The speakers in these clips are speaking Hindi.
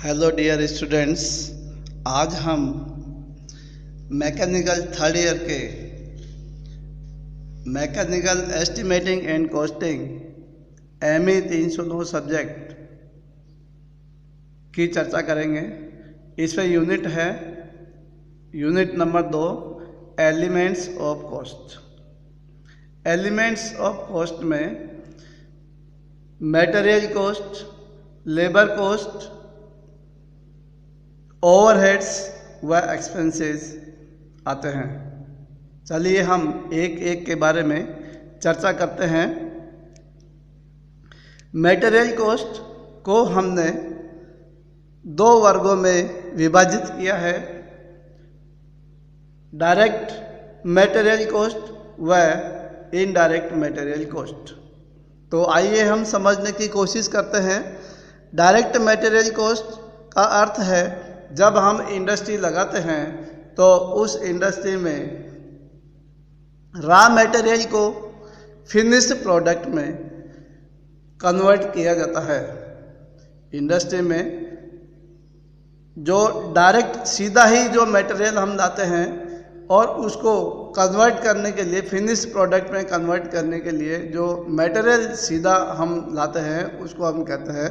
हेलो डियर स्टूडेंट्स, आज हम मैकेनिकल थर्ड ईयर के mechanical estimating and costing ME 309 subject की चर्चा करेंगे। इसमें यूनिट है unit number 2, elements of cost. Elements of cost में material cost, labour cost, overheads व एक्सपेंसेस आते हैं। चलिए हम एक एक के बारे में चर्चा करते हैं। मटेरियल कॉस्ट को हमने दो वर्गों में विभाजित किया है, डायरेक्ट मटेरियल कॉस्ट व इनडायरेक्ट मटेरियल कॉस्ट। तो आइए हम समझने की कोशिश करते हैं। डायरेक्ट मटेरियल कॉस्ट का अर्थ है जब हम इंडस्ट्री लगाते हैं तो उस इंडस्ट्री में रॉ मटेरियल को फिनिश्ड प्रोडक्ट में कन्वर्ट किया जाता है। इंडस्ट्री में जो डायरेक्ट सीधा ही जो मटेरियल हम लाते हैं और उसको कन्वर्ट करने के लिए, फिनिश्ड प्रोडक्ट में कन्वर्ट करने के लिए जो मटेरियल सीधा हम लाते हैं उसको हम कहते हैं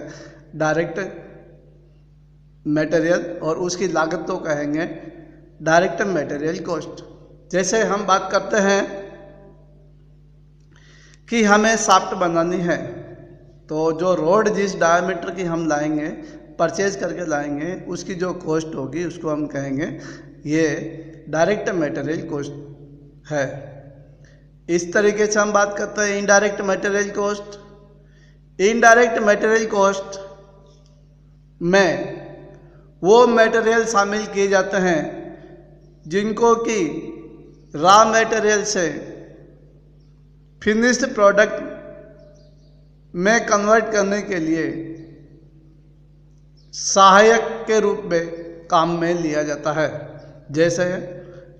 डायरेक्ट मटेरियल, और उसकी लागत तो कहेंगे डायरेक्ट मटेरियल कॉस्ट। जैसे हम बात करते हैं कि हमें शाफ्ट बनानी है, तो जो रोड जिस डायमीटर की हम लाएंगे, परचेज करके लाएंगे, उसकी जो कॉस्ट होगी उसको हम कहेंगे ये डायरेक्ट मटेरियल कॉस्ट है। इस तरीके से हम बात करते हैं indirect material cost. Indirect material cost में वो मटेरियल शामिल किए जाते हैं जिनको कि रॉ मटेरियल से फिनिश्ड प्रोडक्ट में कन्वर्ट करने के लिए सहायक के रूप में काम में लिया जाता है। जैसे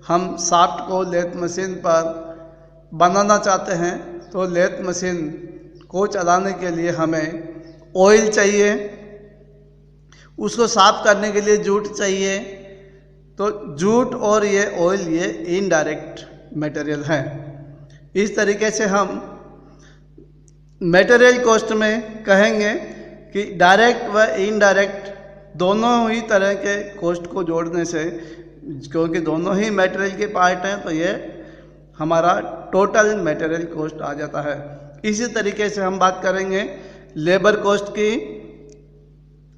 हम शाफ्ट को लेथ मशीन पर बनाना चाहते हैं तो लेथ मशीन को चलाने के लिए हमें ऑयल चाहिए, उसको साफ करने के लिए जूट चाहिए। तो जूट और ये ऑयल ये इनडायरेक्ट मटेरियल है। इस तरीके से हम मटेरियल कॉस्ट में कहेंगे कि डायरेक्ट व इनडायरेक्ट दोनों ही तरह के कॉस्ट को जोड़ने से, क्योंकि दोनों ही मटेरियल के पार्ट हैं, तो ये हमारा टोटल मटेरियल कॉस्ट आ जाता है। इसी तरीके से हम बात करेंगे लेबर कॉस्ट की।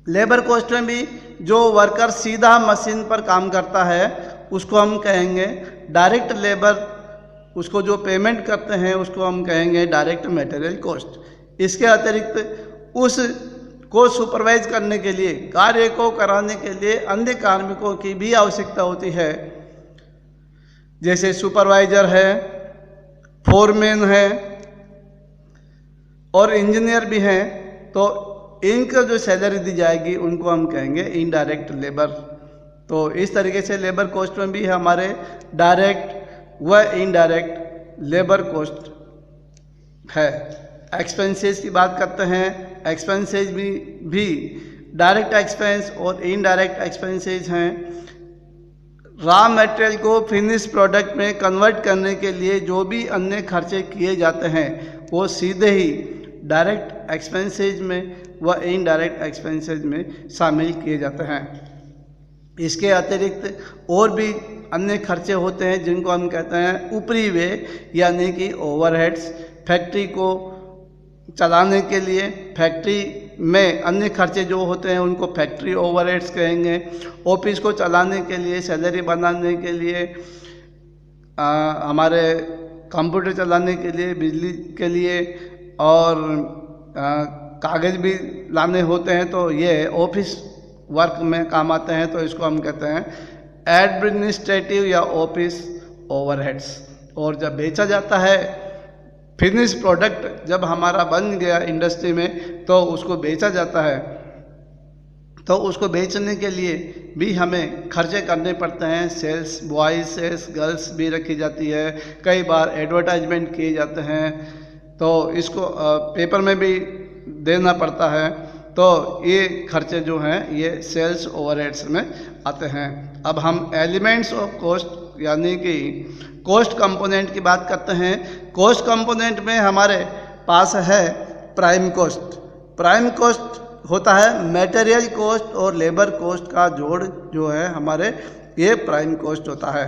लेबर कॉस्ट में भी जो वर्कर सीधा मशीन पर काम करता है उसको हम कहेंगे डायरेक्ट लेबर, उसको जो पेमेंट करते हैं उसको हम कहेंगे डायरेक्ट मटेरियल कॉस्ट। इसके अतिरिक्त उस को सुपरवाइज करने के लिए, कार्य को कराने के लिए अन्य कार्मिकों की भी आवश्यकता होती है, जैसे सुपरवाइजर है, फोरमैन है और इंजीनियर भी हैं। तो इनका जो सैलरी दी जाएगी उनको हम कहेंगे इनडायरेक्ट लेबर। तो इस तरीके से लेबर कॉस्ट में भी हमारे डायरेक्ट व इनडायरेक्ट लेबर कॉस्ट है। एक्सपेंसेस की बात करते हैं। एक्सपेंसेस भी डायरेक्ट एक्सपेंस और इनडायरेक्ट एक्सपेंसेस हैं। रॉ मटेरियल को फिनिश प्रोडक्ट में कन्वर्ट करने के लिए जो भी अन्य खर्चे किए जाते हैं वो सीधे ही डायरेक्ट एक्सपेंसेज में व इनडायरेक्ट एक्सपेंसेज में शामिल किए जाते हैं। इसके अतिरिक्त और भी अन्य खर्चे होते हैं जिनको हम कहते हैं ऊपरी व्यय, यानी कि ओवरहेड्स। फैक्ट्री को चलाने के लिए फैक्ट्री में अन्य खर्चे जो होते हैं उनको फैक्ट्री ओवरहेड्स कहेंगे। ऑफिस को चलाने के लिए, सैलरी बनाने के लिए, हमारे कंप्यूटर चलाने के लिए, बिजली के लिए और कागज़ भी लाने होते हैं, तो ये ऑफिस वर्क में काम आते हैं। तो इसको हम कहते हैं एडमिनिस्ट्रेटिव या ऑफिस ओवरहेड्स। और जब बेचा जाता है फिनिश प्रोडक्ट, जब हमारा बन गया इंडस्ट्री में तो उसको बेचा जाता है, तो उसको बेचने के लिए भी हमें खर्चे करने पड़ते हैं। सेल्स बॉयज़, सेल्स गर्ल्स भी रखी जाती है, कई बार एडवर्टाइजमेंट किए जाते हैं, तो इसको पेपर में भी देना पड़ता है। तो ये खर्चे जो हैं ये सेल्स ओवरहेड्स में आते हैं। अब हम एलिमेंट्स ऑफ कॉस्ट यानी कि कॉस्ट कंपोनेंट की बात करते हैं। कॉस्ट कंपोनेंट में हमारे पास है प्राइम कॉस्ट। प्राइम कॉस्ट होता है मटेरियल कॉस्ट और लेबर कॉस्ट का जोड़ जो है हमारे, ये प्राइम कॉस्ट होता है।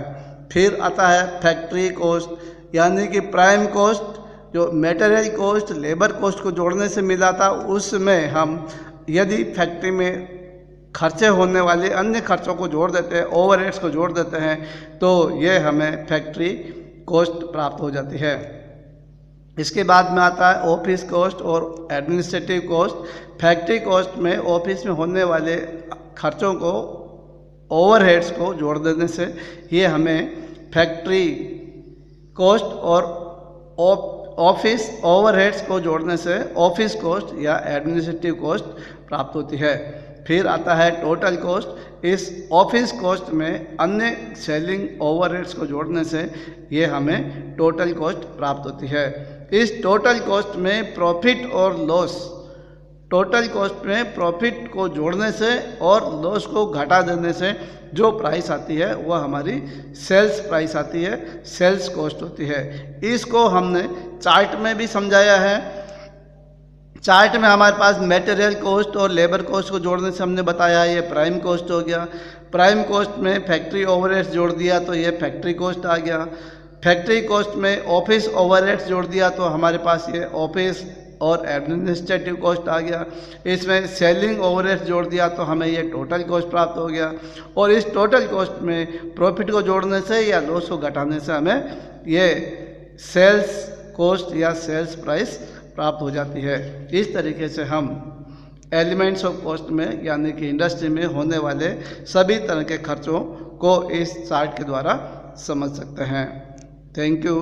फिर आता है फैक्ट्री कॉस्ट यानी कि प्राइम कॉस्ट जो मटेरियल कॉस्ट लेबर कॉस्ट को जोड़ने से मिला था, उसमें हम यदि फैक्ट्री में खर्चे होने वाले अन्य खर्चों को जोड़ देते हैं, ओवरहेड्स को जोड़ देते हैं, तो ये हमें फैक्ट्री कॉस्ट प्राप्त हो जाती है। इसके बाद में आता है ऑफिस कॉस्ट और एडमिनिस्ट्रेटिव कॉस्ट। फैक्ट्री कॉस्ट में ऑफिस में होने वाले खर्चों को, ओवरहेड्स को जोड़ देने से ये हमें फैक्ट्री कॉस्ट और ऑफिस ओवरहेड्स को जोड़ने से ऑफिस कॉस्ट या एडमिनिस्ट्रेटिव कॉस्ट प्राप्त होती है। फिर आता है टोटल कॉस्ट। इस ऑफिस कॉस्ट में अन्य सेलिंग ओवरहेड्स को जोड़ने से ये हमें टोटल कॉस्ट प्राप्त होती है। इस टोटल कॉस्ट में प्रॉफिट और लॉस, टोटल कॉस्ट में प्रॉफिट को जोड़ने से और लॉस को घटा देने से जो प्राइस आती है वह हमारी सेल्स प्राइस आती है, सेल्स कॉस्ट होती है। इसको हमने चार्ट में भी समझाया है। चार्ट में हमारे पास मटेरियल कॉस्ट और लेबर कॉस्ट को जोड़ने से हमने बताया ये प्राइम कॉस्ट हो गया। प्राइम कॉस्ट में फैक्ट्री ओवरहेड्स जोड़ दिया तो ये फैक्ट्री कॉस्ट आ गया। फैक्ट्री कॉस्ट में ऑफिस ओवरहेड्स जोड़ दिया तो हमारे पास ये ऑफिस और एडमिनिस्ट्रेटिव कॉस्ट आ गया। इसमें सेलिंग ओवरहेड्स जोड़ दिया तो हमें ये टोटल कॉस्ट प्राप्त हो गया। और इस टोटल कॉस्ट में प्रॉफिट को जोड़ने से या लॉस को घटाने से हमें ये सेल्स कॉस्ट या सेल्स प्राइस प्राप्त हो जाती है। इस तरीके से हम एलिमेंट्स ऑफ कॉस्ट में यानी कि इंडस्ट्री में होने वाले सभी तरह के खर्चों को इस चार्ट के द्वारा समझ सकते हैं। Thank you.